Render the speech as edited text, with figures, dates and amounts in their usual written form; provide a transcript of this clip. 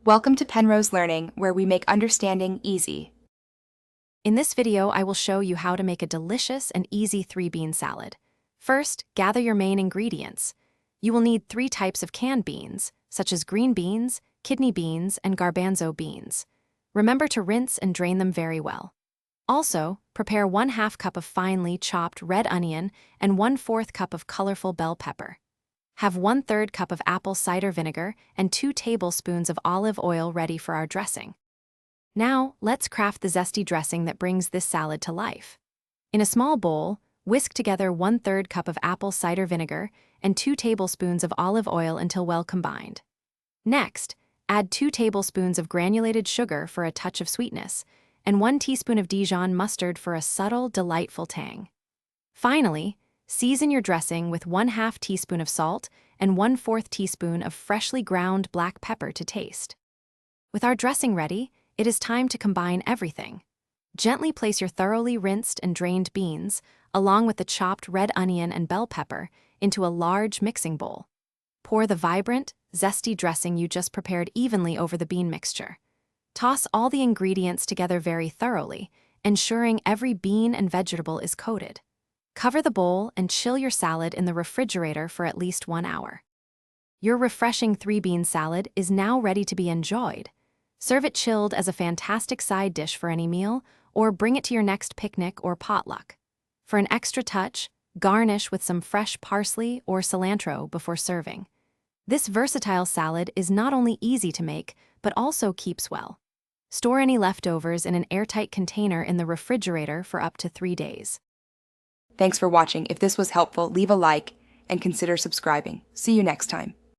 Welcome to Penrose Learning, where we make understanding easy. In this video, I will show you how to make a delicious and easy 3-bean salad. First, gather your main ingredients. You will need 3 types of canned beans, such as green beans, kidney beans, and garbanzo beans. Remember to rinse and drain them very well. Also, prepare 1/2 cup of finely chopped red onion and 1/4 cup of colorful bell pepper. Have 1/3 cup of apple cider vinegar and 2 tablespoons of olive oil ready for our dressing. Now, let's craft the zesty dressing that brings this salad to life. In a small bowl, whisk together 1/3 cup of apple cider vinegar and 2 tablespoons of olive oil until well combined. Next, add 2 tablespoons of granulated sugar for a touch of sweetness, and 1 teaspoon of Dijon mustard for a subtle, delightful tang. Finally, season your dressing with 1/2 teaspoon of salt and 1/4 teaspoon of freshly ground black pepper to taste. With our dressing ready, it is time to combine everything. Gently place your thoroughly rinsed and drained beans, along with the chopped red onion and bell pepper, into a large mixing bowl. Pour the vibrant, zesty dressing you just prepared evenly over the bean mixture. Toss all the ingredients together very thoroughly, ensuring every bean and vegetable is coated. Cover the bowl and chill your salad in the refrigerator for at least 1 hour. Your refreshing 3-bean salad is now ready to be enjoyed. Serve it chilled as a fantastic side dish for any meal, or bring it to your next picnic or potluck. For an extra touch, garnish with some fresh parsley or cilantro before serving. This versatile salad is not only easy to make, but also keeps well. Store any leftovers in an airtight container in the refrigerator for up to 3 days. Thanks for watching. If this was helpful, leave a like and consider subscribing. See you next time.